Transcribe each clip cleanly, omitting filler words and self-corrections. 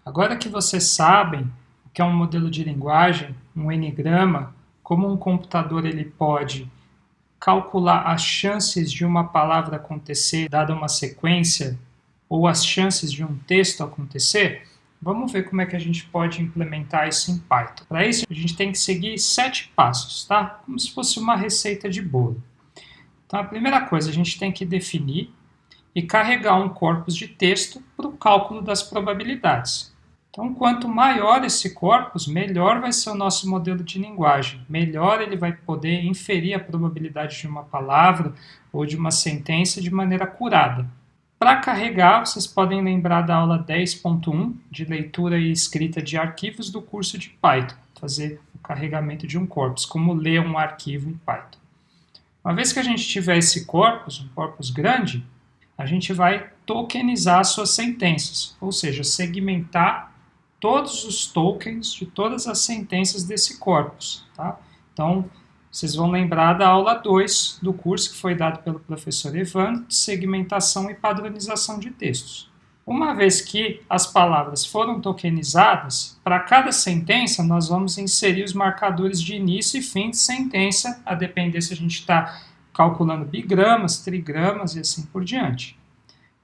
Agora que vocês sabem o que é um modelo de linguagem, um N-grama, como um computador ele pode calcular as chances de uma palavra acontecer dada uma sequência, ou as chances de um texto acontecer, vamos ver como é que a gente pode implementar isso em Python. Para isso, a gente tem que seguir 7 passos, tá? Como se fosse uma receita de bolo. Então, a primeira coisa, a gente tem que definir e carregar um corpus de texto para o cálculo das probabilidades. Então, quanto maior esse corpus, melhor vai ser o nosso modelo de linguagem. Melhor ele vai poder inferir a probabilidade de uma palavra ou de uma sentença de maneira acurada. Para carregar, vocês podem lembrar da aula 10.1 de leitura e escrita de arquivos do curso de Python. Fazer o carregamento de um corpus, como ler um arquivo em Python. Uma vez que a gente tiver esse corpus, um corpus grande, a gente vai tokenizar as suas sentenças, ou seja, segmentar todos os tokens de todas as sentenças desse corpus. Tá? Então, vocês vão lembrar da aula 2 do curso que foi dado pelo professor Evandro, de segmentação e padronização de textos. Uma vez que as palavras foram tokenizadas, para cada sentença nós vamos inserir os marcadores de início e fim de sentença, a depender se a gente está calculando bigramas, trigramas e assim por diante.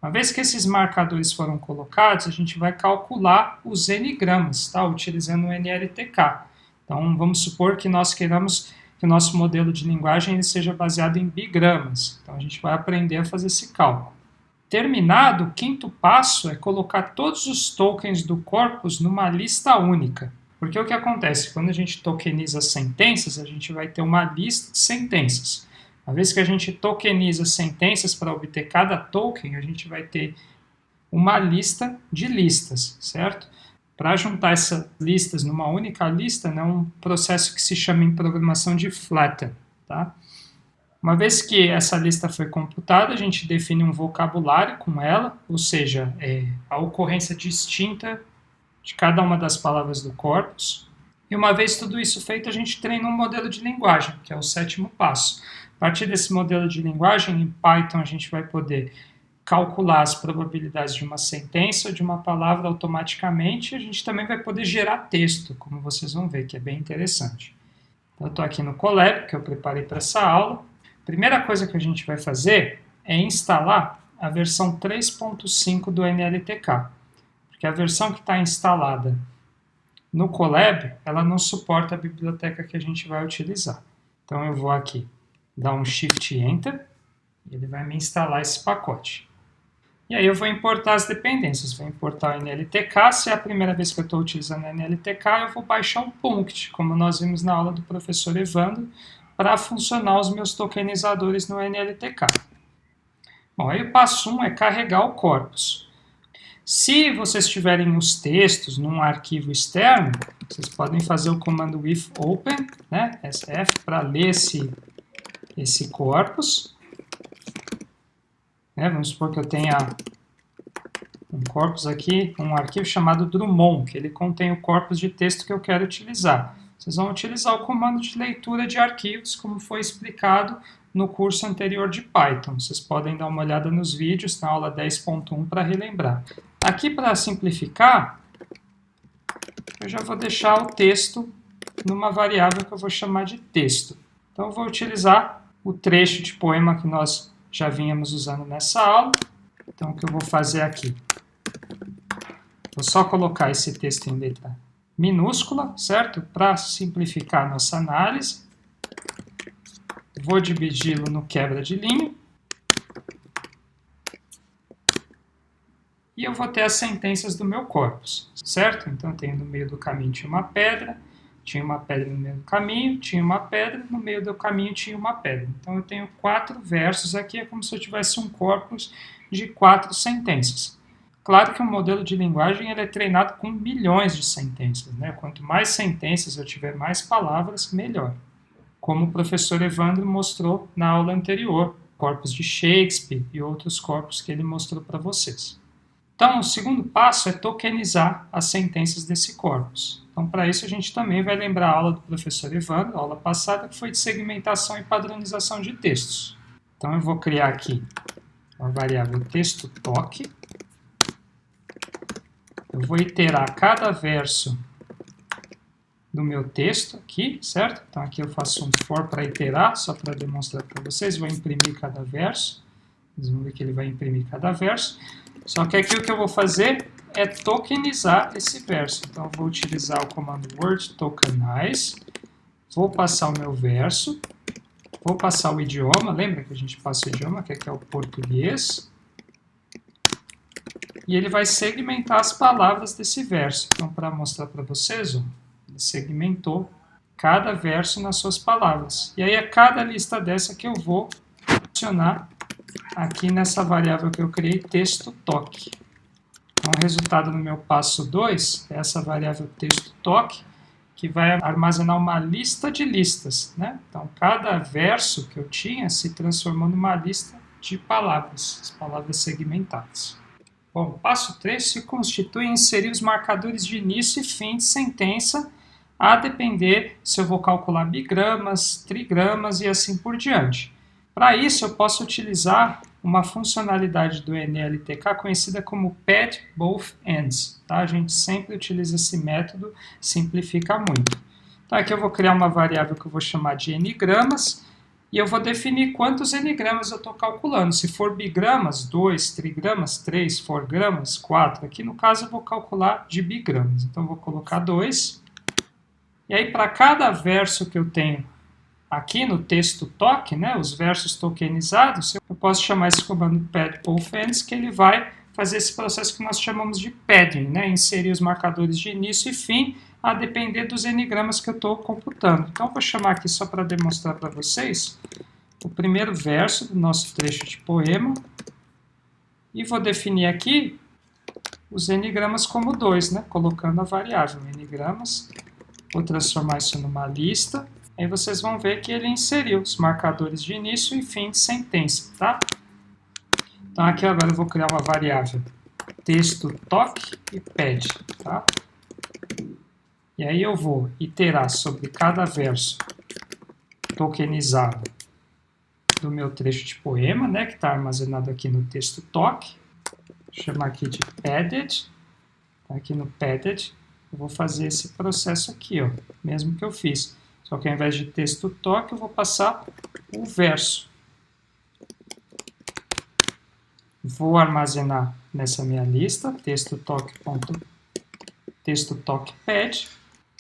Uma vez que esses marcadores foram colocados, a gente vai calcular os n-gramas, tá? Utilizando o NLTK. Então, vamos supor que nós queiramos que o nosso modelo de linguagem ele seja baseado em bigramas. Então, a gente vai aprender a fazer esse cálculo. Terminado, o quinto passo é colocar todos os tokens do corpus numa lista única. Porque o que acontece? Quando a gente tokeniza sentenças, a gente vai ter uma lista de sentenças. Uma vez que a gente tokeniza sentenças para obter cada token, a gente vai ter uma lista de listas, certo? Para juntar essas listas numa única lista, é um processo que se chama em programação de flatten, tá? Uma vez que essa lista foi computada, a gente define um vocabulário com ela, ou seja, a ocorrência distinta de cada uma das palavras do corpus. E uma vez tudo isso feito, a gente treina um modelo de linguagem, que é o 7º passo. A partir desse modelo de linguagem, em Python a gente vai poder calcular as probabilidades de uma sentença ou de uma palavra automaticamente, e a gente também vai poder gerar texto, como vocês vão ver, que é bem interessante. Então, eu estou aqui no Colab, que eu preparei para essa aula. A primeira coisa que a gente vai fazer é instalar a versão 3.5 do NLTK, porque a versão que está instalada no Colab, ela não suporta a biblioteca que a gente vai utilizar. Então, eu vou aqui dar um Shift Enter, e ele vai me instalar esse pacote. E aí eu vou importar as dependências, vou importar o NLTK, se é a primeira vez que eu estou utilizando o NLTK, eu vou baixar um Punkt, como nós vimos na aula do professor Evandro, para funcionar os meus tokenizadores no NLTK. Bom, aí o passo 1 é carregar o corpus. Se vocês tiverem os textos num arquivo externo, vocês podem fazer o comando with open, né, SF, para ler esse corpus. Vamos supor que eu tenha um corpus aqui, um arquivo chamado Drummond, que ele contém o corpus de texto que eu quero utilizar. Vocês vão utilizar o comando de leitura de arquivos, como foi explicado no curso anterior de Python. Vocês podem dar uma olhada nos vídeos, na aula 10.1, para relembrar. Aqui, para simplificar, eu já vou deixar o texto numa variável que eu vou chamar de texto. Então, eu vou utilizar o trecho de poema que nós já vínhamos usando nessa aula. Então, o que eu vou fazer aqui? Vou só colocar esse texto em letra minúscula, certo? Para simplificar a nossa análise. Vou dividi-lo no quebra de linha. E eu vou ter as sentenças do meu corpus, certo? Então, eu tenho no meio do caminho tinha uma pedra no meio do caminho, tinha uma pedra, no meio do caminho tinha uma pedra. Então, eu tenho 4 versos aqui, é como se eu tivesse um corpus de 4 sentenças. Claro que um modelo de linguagem ele é treinado com milhões de sentenças, né? Quanto mais sentenças eu tiver, mais palavras, melhor. Como o professor Evandro mostrou na aula anterior, corpus de Shakespeare e outros corpus que ele mostrou para vocês. Então, o segundo passo é tokenizar as sentenças desse corpus. Então, para isso, a gente também vai lembrar a aula do professor Evandro, a aula passada, que foi de segmentação e padronização de textos. Então, eu vou criar aqui uma variável texto toque, eu vou iterar cada verso do meu texto aqui, certo? Então aqui eu faço um for para iterar, só para demonstrar para vocês, vou imprimir cada verso. Vocês vão ver que ele vai imprimir cada verso. Só que aqui o que eu vou fazer é tokenizar esse verso. Então eu vou utilizar o comando word tokenize, vou passar o meu verso, vou passar o idioma, lembra que a gente passa o idioma, que aqui é o português, e ele vai segmentar as palavras desse verso. Então, para mostrar para vocês, ó, ele segmentou cada verso nas suas palavras. E aí, a cada lista dessa que eu vou adicionar aqui nessa variável que eu criei, texto toque. Então, o resultado no meu passo 2 é essa variável texto toque, que vai armazenar uma lista de listas, né? Então, cada verso que eu tinha se transformou numa lista de palavras, as palavras segmentadas. Bom, o passo 3 se constitui em inserir os marcadores de início e fim de sentença, a depender se eu vou calcular bigramas, trigramas e assim por diante. Para isso, eu posso utilizar uma funcionalidade do NLTK conhecida como pad both ends. Tá? A gente sempre utiliza esse método, simplifica muito. Então, aqui eu vou criar uma variável que eu vou chamar de n-gramas, e eu vou definir quantos n-gramas eu estou calculando. Se for bigramas, 2, trigramas, 3, forgramas, 4. Aqui, no caso, eu vou calcular de bigramas. Então, eu vou colocar 2. E aí, para cada verso que eu tenho aqui no texto toque, né, os versos tokenizados, eu posso chamar esse comando pad both ends, que ele vai fazer esse processo que nós chamamos de padding, né, inserir os marcadores de início e fim, a depender dos n-gramas que eu estou computando. Então, eu vou chamar aqui só para demonstrar para vocês o primeiro verso do nosso trecho de poema e vou definir aqui os n-gramas como 2, né, colocando a variável n-gramas. Vou transformar isso numa lista. Aí vocês vão ver que ele inseriu os marcadores de início e fim de sentença, tá? Então aqui agora eu vou criar uma variável texto toque e pad, tá? E aí eu vou iterar sobre cada verso tokenizado do meu trecho de poema, né, que está armazenado aqui no texto toque. Vou chamar aqui de padded. Aqui no padded eu vou fazer esse processo aqui, ó, mesmo que eu fiz. Só que ao invés de texto toque, eu vou passar o verso. Vou armazenar nessa minha lista, texto toque.textoTalkPad.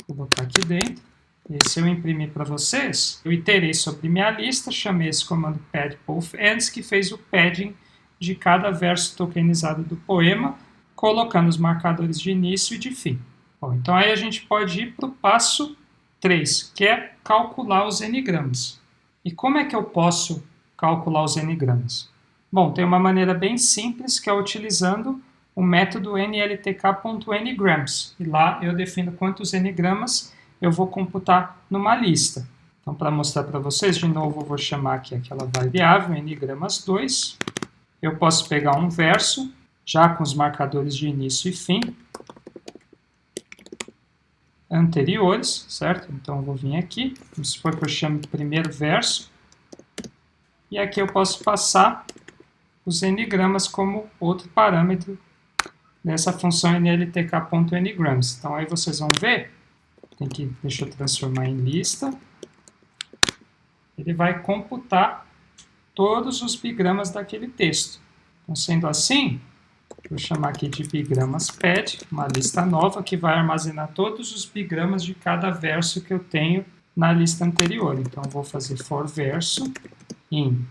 Vou botar aqui dentro. E se eu imprimir para vocês, eu iterei sobre minha lista, chamei esse comando pad both ends, que fez o padding de cada verso tokenizado do poema, colocando os marcadores de início e de fim. Bom, então aí a gente pode ir para o passo 3, que é calcular os n-gramas. E como é que eu posso calcular os n-gramas? Bom, tem uma maneira bem simples, que é utilizando o método nltk.ngrams. E lá eu defino quantos n-gramas eu vou computar numa lista. Então, para mostrar para vocês, de novo, eu vou chamar aqui aquela variável n-gramas2. Eu posso pegar um verso, já com os marcadores de início e fim, anteriores, certo? Então eu vou vir aqui, vamos supor que eu chame o primeiro verso, e aqui eu posso passar os n-gramas como outro parâmetro dessa função nltk.ngrams. Então aí vocês vão ver, deixa eu transformar em lista, ele vai computar todos os bigramas daquele texto. Então, sendo assim, vou chamar aqui de bigramas.pad, uma lista nova que vai armazenar todos os bigramas de cada verso que eu tenho na lista anterior. Então, vou fazer for verso em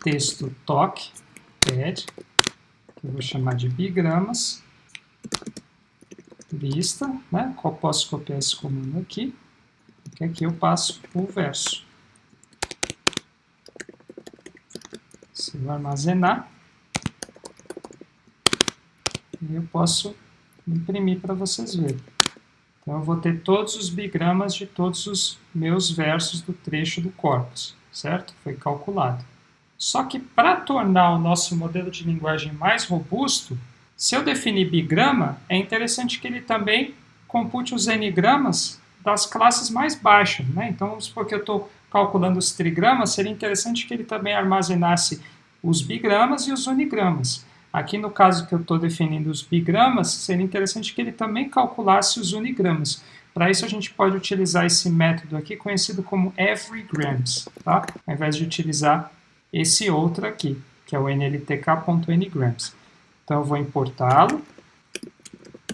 texto toque.pad, que eu vou chamar de bigramas, lista, né? Eu posso copiar esse comando aqui, que aqui eu passo o verso. Se eu armazenar, e eu posso imprimir para vocês verem. Então, eu vou ter todos os bigramas de todos os meus versos do trecho do corpus, certo? Foi calculado. Só que para tornar o nosso modelo de linguagem mais robusto, se eu definir bigrama, é interessante que ele também compute os n-gramas das classes mais baixas, né? Então, vamos supor que eu estou calculando os trigramas, seria interessante que ele também armazenasse os bigramas e os unigramas. Aqui no caso que eu estou definindo os bigramas, seria interessante que ele também calculasse os unigramas. Para isso a gente pode utilizar esse método aqui, conhecido como everygrams, tá? Ao invés de utilizar esse outro aqui, que é o nltk.ngrams. Então eu vou importá-lo,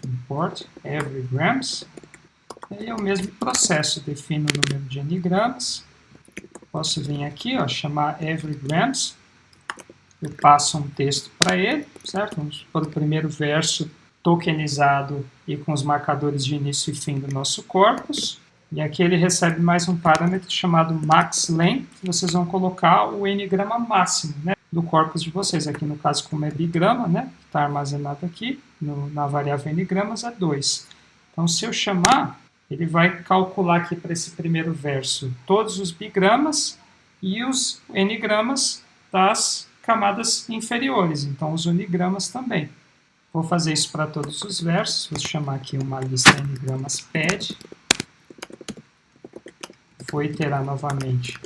import everygrams, e é o mesmo processo, defino o número de n-gramas, posso vir aqui, ó, chamar everygrams, eu passo um texto para ele, certo? Vamos para o primeiro verso tokenizado e com os marcadores de início e fim do nosso corpus. E aqui ele recebe mais um parâmetro chamado maxLength, que vocês vão colocar o n-grama máximo, né, do corpus de vocês. Aqui no caso, como é bigrama, né, que está armazenado aqui, na variável n-gramas, é 2. Então, se eu chamar, ele vai calcular aqui para esse primeiro verso todos os bigramas e os n-gramas das camadas inferiores, então os unigramas também. Vou fazer isso para todos os versos, vou chamar aqui uma lista n-gramas pad, vou iterar novamente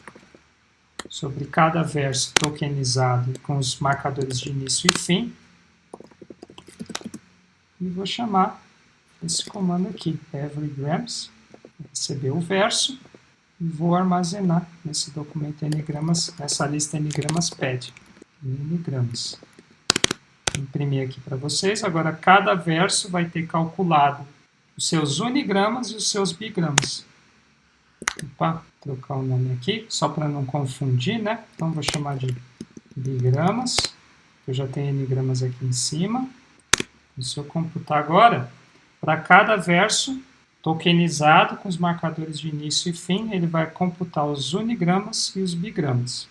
sobre cada verso tokenizado com os marcadores de início e fim, e vou chamar esse comando aqui, everygrams, receber o verso, e vou armazenar nesse documento n-gramas, nessa lista n-gramas pad. N-gramas. Imprimir aqui para vocês. Agora, cada verso vai ter calculado os seus unigramas e os seus bigramas. Opa, trocar o nome aqui, só para não confundir, né? Então, vou chamar de bigramas. Eu já tenho n-gramas aqui em cima. E se eu computar agora, para cada verso tokenizado com os marcadores de início e fim, ele vai computar os unigramas e os bigramas.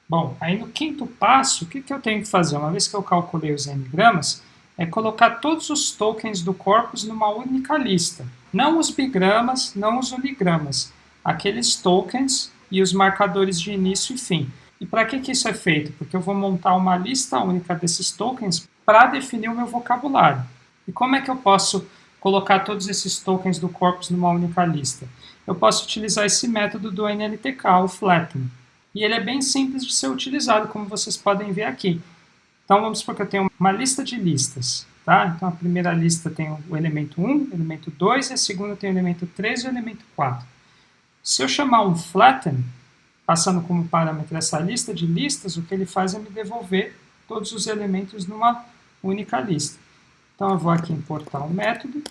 Bom, aí no quinto passo, o que eu tenho que fazer? Uma vez que eu calculei os n-gramas, é colocar todos os tokens do corpus numa única lista. Não os bigramas, não os unigramas. Aqueles tokens e os marcadores de início e fim. E para que isso é feito? Porque eu vou montar uma lista única desses tokens para definir o meu vocabulário. E como é que eu posso colocar todos esses tokens do corpus numa única lista? Eu posso utilizar esse método do NLTK, o flatten. E ele é bem simples de ser utilizado, como vocês podem ver aqui. Então, vamos supor que eu tenho uma lista de listas. Tá? Então, a primeira lista tem o elemento 1, o elemento 2, e a segunda tem o elemento 3 e o elemento 4. Se eu chamar um flatten, passando como parâmetro essa lista de listas, o que ele faz é me devolver todos os elementos numa única lista. Então, eu vou aqui importar um método.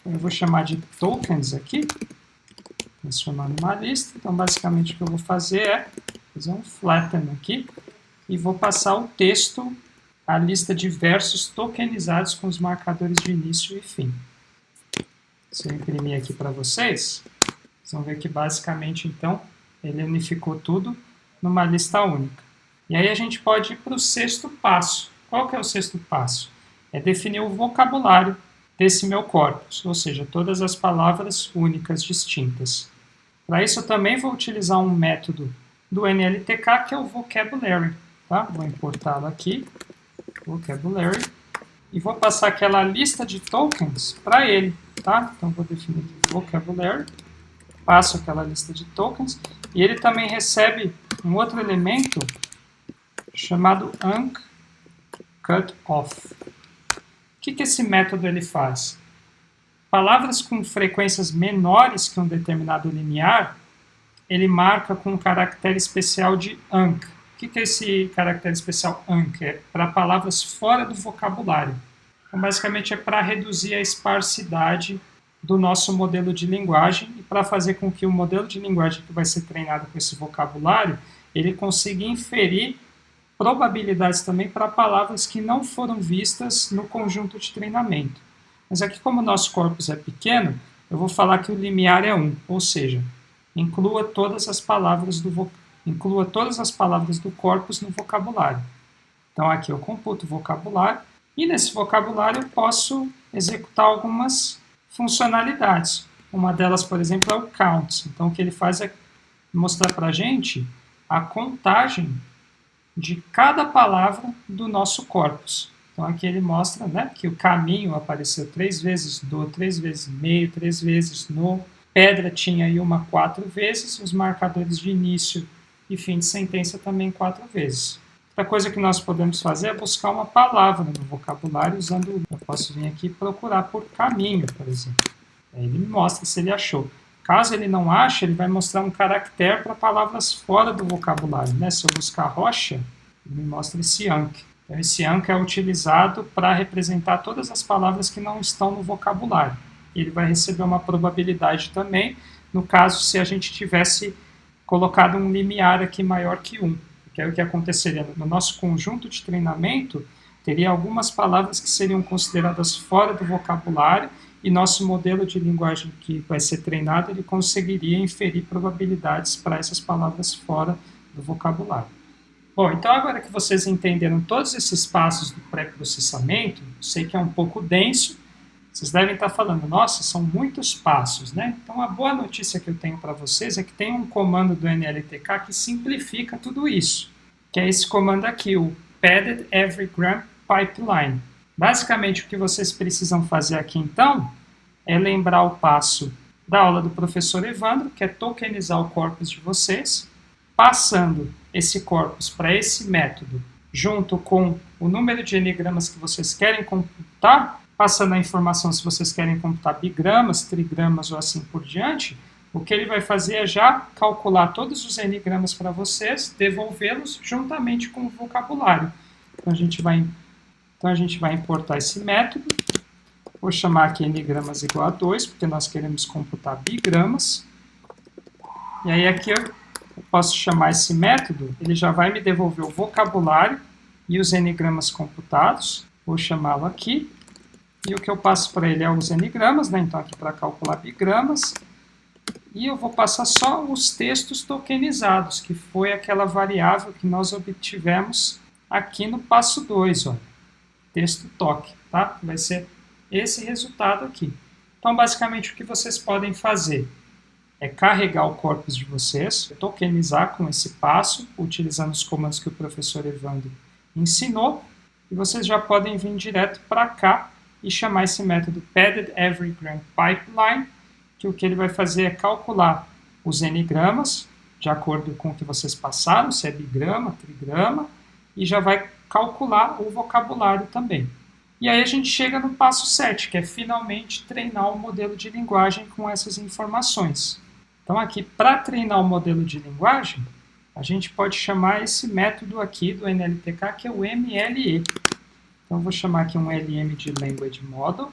Eu vou chamar de tokens aqui. Transformar numa lista. Então, basicamente, o que eu vou fazer é fazer um flatten aqui e vou passar o texto, a lista de versos tokenizados com os marcadores de início e fim. Se eu imprimir aqui para vocês, vocês vão ver que, basicamente, então, ele unificou tudo numa lista única. E aí a gente pode ir para o sexto passo. Qual que é o sexto passo? É definir o vocabulário desse meu corpus, ou seja, todas as palavras únicas distintas. Para isso eu também vou utilizar um método do NLTK, que é o vocabulary. Tá? Vou importá-lo aqui, vocabulary, e vou passar aquela lista de tokens para ele. Tá? Então vou definir aqui vocabulary, passo aquela lista de tokens, e ele também recebe um outro elemento chamado uncutOff. O que esse método ele faz? Palavras com frequências menores que um determinado limiar, ele marca com um caractere especial de unc. O que é esse caractere especial unc? É para palavras fora do vocabulário. Então, basicamente, é para reduzir a esparsidade do nosso modelo de linguagem e para fazer com que o modelo de linguagem que vai ser treinado com esse vocabulário, ele consiga inferir probabilidades também para palavras que não foram vistas no conjunto de treinamento. Mas aqui, como o nosso corpus é pequeno, eu vou falar que o limiar é 1, ou seja, inclua todas as palavras do corpus no vocabulário. Então aqui eu computo o vocabulário, e nesse vocabulário eu posso executar algumas funcionalidades. Uma delas, por exemplo, é o count. Então o que ele faz é mostrar para a gente a contagem de cada palavra do nosso corpus. Então aqui ele mostra, né, que o caminho apareceu 3 vezes, do 3 vezes meio, 3 vezes no, pedra tinha aí uma 4 vezes, os marcadores de início e fim de sentença também 4 vezes. Outra coisa que nós podemos fazer é buscar uma palavra no vocabulário usando... Eu posso vir aqui e procurar por caminho, por exemplo. Aí ele me mostra se ele achou. Caso ele não ache, ele vai mostrar um caractere para palavras fora do vocabulário, né? Se eu buscar rocha, ele me mostra esse anc. Então, esse anc é utilizado para representar todas as palavras que não estão no vocabulário. Ele vai receber uma probabilidade também, no caso, se a gente tivesse colocado um limiar aqui maior que 1. Que é o que aconteceria no nosso conjunto de treinamento, teria algumas palavras que seriam consideradas fora do vocabulário e nosso modelo de linguagem que vai ser treinado, ele conseguiria inferir probabilidades para essas palavras fora do vocabulário. Bom, então agora que vocês entenderam todos esses passos do pré-processamento, sei que é um pouco denso, vocês devem estar falando, nossa, são muitos passos, né? Então a boa notícia que eu tenho para vocês é que tem um comando do NLTK que simplifica tudo isso, que é esse comando aqui, o Padded Everygram Pipeline. Basicamente o que vocês precisam fazer aqui então é lembrar o passo da aula do professor Evandro, que é tokenizar o corpus de vocês, passando esse corpus para esse método, junto com o número de n-gramas que vocês querem computar, passando a informação se vocês querem computar bigramas, trigramas ou assim por diante, o que ele vai fazer é já calcular todos os n-gramas para vocês, devolvê-los juntamente com o vocabulário. Então a gente vai importar esse método, vou chamar aqui n-gramas igual a 2, porque nós queremos computar bigramas, e aí aqui eu posso chamar esse método, ele já vai me devolver o vocabulário e os n-gramas computados, vou chamá-lo aqui, e o que eu passo para ele é os n-gramas, né? Então aqui para calcular bigramas, e eu vou passar só os textos tokenizados, que foi aquela variável que nós obtivemos aqui no passo 2, ó, texto toque, tá? Vai ser esse resultado aqui. Então basicamente o que vocês podem fazer é carregar o corpus de vocês, tokenizar com esse passo, utilizando os comandos que o professor Evandro ensinou, e vocês já podem vir direto para cá e chamar esse método Padded Everygram Pipeline, que o que ele vai fazer é calcular os n-gramas, de acordo com o que vocês passaram, se é bigrama, trigrama, e já vai calcular o vocabulário também. E aí a gente chega no passo 7, que é finalmente treinar o modelo de linguagem com essas informações. Então aqui, para treinar o modelo de linguagem, a gente pode chamar esse método aqui do NLTK, que é o MLE. Então, eu vou chamar aqui um LM de Language Model,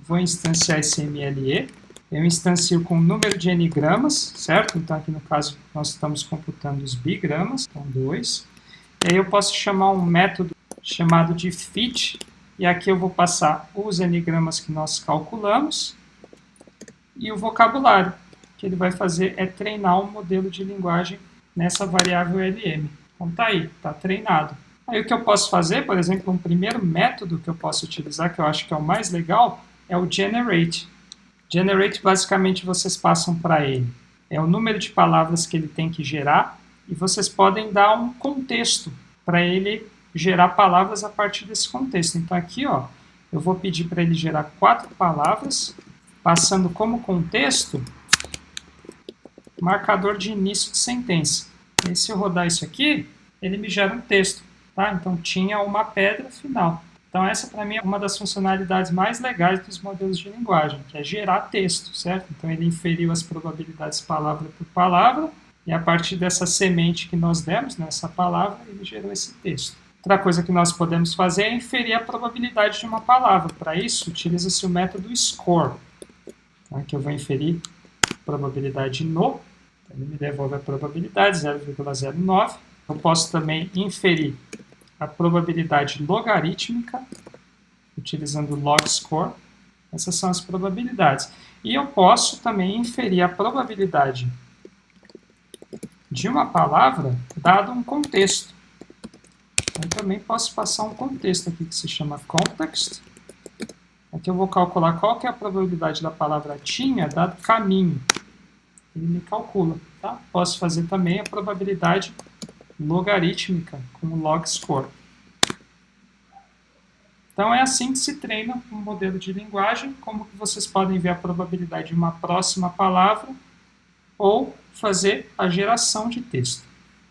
vou instanciar esse MLE, eu instancio com o número de n-gramas, certo? Então, aqui no caso, nós estamos computando os bigramas, então 2. E aí eu posso chamar um método chamado de fit, e aqui eu vou passar os n-gramas que nós calculamos, e o vocabulário, que ele vai fazer é treinar um modelo de linguagem nessa variável LM. Então, tá aí, tá treinado. Aí o que eu posso fazer, por exemplo, um primeiro método que eu posso utilizar, que eu acho que é o mais legal, é o generate. Generate, basicamente, vocês passam para ele. É o número de palavras que ele tem que gerar, e vocês podem dar um contexto para ele gerar palavras a partir desse contexto. Então aqui, ó, eu vou pedir para ele gerar 4 palavras, passando como contexto marcador de início de sentença. E se eu rodar isso aqui, ele me gera um texto. Tá? Então, tinha uma pedra final. Então, essa, para mim, é uma das funcionalidades mais legais dos modelos de linguagem, que é gerar texto, certo? Então, ele inferiu as probabilidades palavra por palavra, e a partir dessa semente que nós demos, nessa palavra, ele gerou esse texto. Outra coisa que nós podemos fazer é inferir a probabilidade de uma palavra. Para isso, utiliza-se o método score, tá? Que eu vou inferir a probabilidade no, então, ele me devolve a probabilidade, 0,09. Eu posso também inferir a probabilidade logarítmica, utilizando o log score. Essas são as probabilidades. E eu posso também inferir a probabilidade de uma palavra dado um contexto. Eu também posso passar um contexto aqui que se chama context. Aqui eu vou calcular qual que é a probabilidade da palavra tinha dado caminho. Ele me calcula. Tá? Posso fazer também a probabilidade logarítmica com o log score. Então é assim que se treina um modelo de linguagem, como que vocês podem ver a probabilidade de uma próxima palavra ou fazer a geração de texto.